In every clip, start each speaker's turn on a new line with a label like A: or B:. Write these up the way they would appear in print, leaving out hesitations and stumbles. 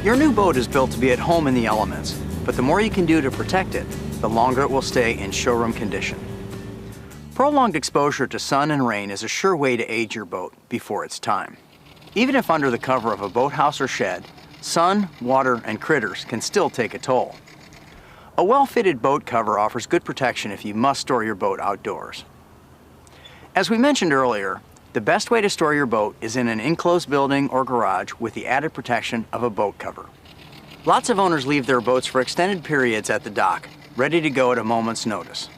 A: Your new boat is built to be at home in the elements, but the more you can do to protect it, the longer it will stay in showroom condition. Prolonged exposure to sun and rain is a sure way to age your boat before it's time. Even if under the cover of a boathouse or shed, sun, water, and critters can still take a toll. A well-fitted boat cover offers good protection if you must store your boat outdoors. As we mentioned earlier, the best way to store your boat is in an enclosed building or garage with the added protection of a boat cover. Lots of owners leave their boats for extended periods at the dock, ready to go at a moment's notice.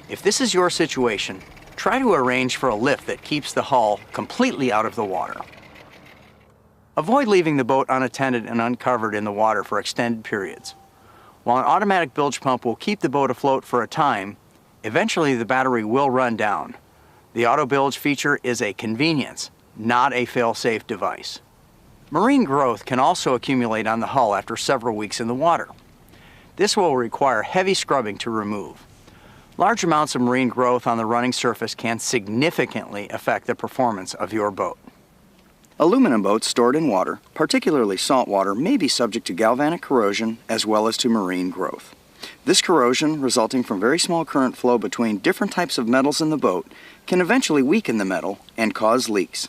A: If this is your situation, try to arrange for a lift that keeps the hull completely out of the water. Avoid leaving the boat unattended and uncovered in the water for extended periods. While an automatic bilge pump will keep the boat afloat for a time, eventually the battery will run down. The auto bilge feature is a convenience, not a fail-safe device. Marine growth can also accumulate on the hull after several weeks in the water. This will require heavy scrubbing to remove. Large amounts of marine growth on the running surface can significantly affect the performance of your boat. Aluminum boats stored in water, particularly salt water, may be subject to galvanic corrosion as well as to marine growth. This corrosion, resulting from very small current flow between different types of metals in the boat, can eventually weaken the metal and cause leaks.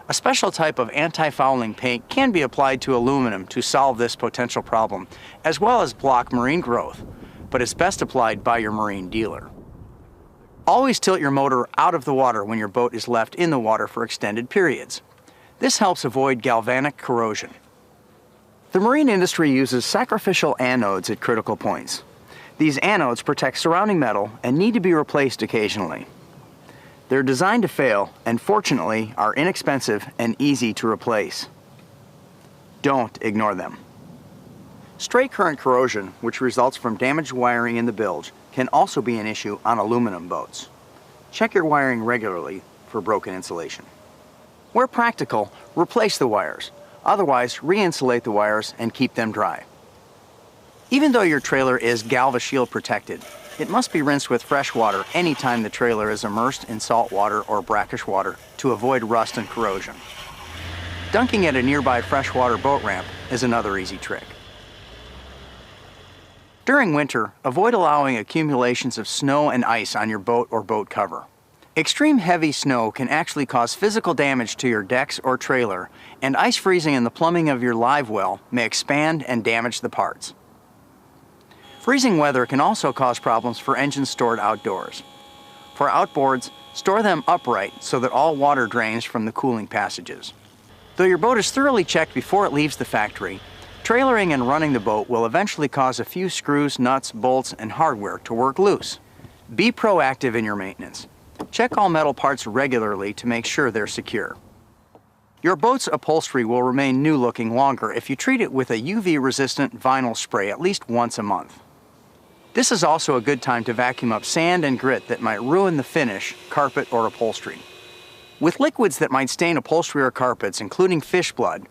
A: A special type of anti-fouling paint can be applied to aluminum to solve this potential problem, as well as block marine growth, but it's best applied by your marine dealer. Always tilt your motor out of the water when your boat is left in the water for extended periods. This helps avoid galvanic corrosion. The marine industry uses sacrificial anodes at critical points. These anodes protect surrounding metal and need to be replaced occasionally. They're designed to fail and fortunately are inexpensive and easy to replace. Don't ignore them. Straight current corrosion, which results from damaged wiring in the bilge, can also be an issue on aluminum boats. Check your wiring regularly for broken insulation. Where practical, replace the wires. Otherwise, re-insulate the wires and keep them dry. Even though your trailer is GalvaShield protected, it must be rinsed with fresh water anytime the trailer is immersed in salt water or brackish water to avoid rust and corrosion. Dunking at a nearby freshwater boat ramp is another easy trick. During winter, avoid allowing accumulations of snow and ice on your boat or boat cover. Extreme heavy snow can actually cause physical damage to your decks or trailer, and ice freezing in the plumbing of your live well may expand and damage the parts. Freezing weather can also cause problems for engines stored outdoors. For outboards, store them upright so that all water drains from the cooling passages. Though your boat is thoroughly checked before it leaves the factory, trailering and running the boat will eventually cause a few screws, nuts, bolts, and hardware to work loose. Be proactive in your maintenance. Check all metal parts regularly to make sure they're secure. Your boat's upholstery will remain new-looking longer if you treat it with a UV-resistant vinyl spray at least once a month. This is also a good time to vacuum up sand and grit that might ruin the finish, carpet, or upholstery. With liquids that might stain upholstery or carpets, including fish blood,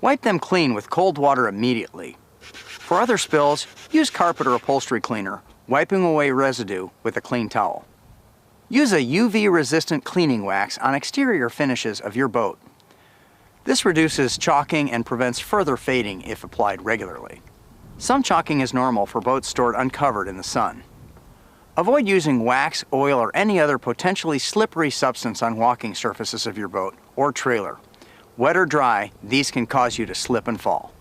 A: wipe them clean with cold water immediately. For other spills, use carpet or upholstery cleaner, wiping away residue with a clean towel. Use a UV-resistant cleaning wax on exterior finishes of your boat. This reduces chalking and prevents further fading if applied regularly. Some chalking is normal for boats stored uncovered in the sun. Avoid using wax, oil, or any other potentially slippery substance on walking surfaces of your boat or trailer. Wet or dry, these can cause you to slip and fall.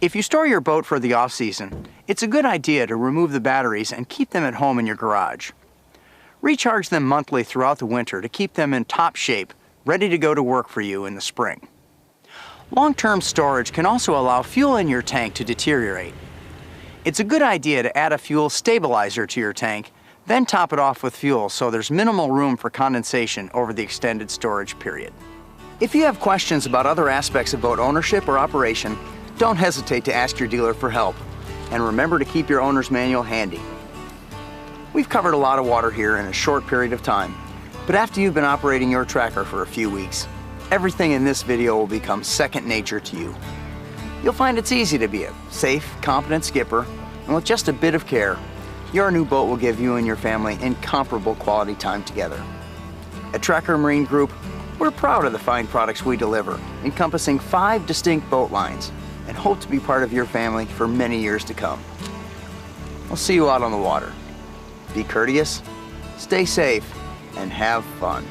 A: If you store your boat for the off-season, it's a good idea to remove the batteries and keep them at home in your garage. Recharge them monthly throughout the winter to keep them in top shape, ready to go to work for you in the spring. Long-term storage can also allow fuel in your tank to deteriorate. It's a good idea to add a fuel stabilizer to your tank, then top it off with fuel so there's minimal room for condensation over the extended storage period. If you have questions about other aspects of boat ownership or operation, don't hesitate to ask your dealer for help. And remember to keep your owner's manual handy. We've covered a lot of water here in a short period of time, but after you've been operating your tracker for a few weeks, everything in this video will become second nature to you. You'll find it's easy to be a safe, competent skipper, and with just a bit of care, your new boat will give you and your family incomparable quality time together. At Tracker Marine Group, We're proud of the fine products we deliver, encompassing 5 distinct boat lines, and hope to be part of your family for many years to come. I'll see you out on the water. Be courteous, stay safe, and have fun.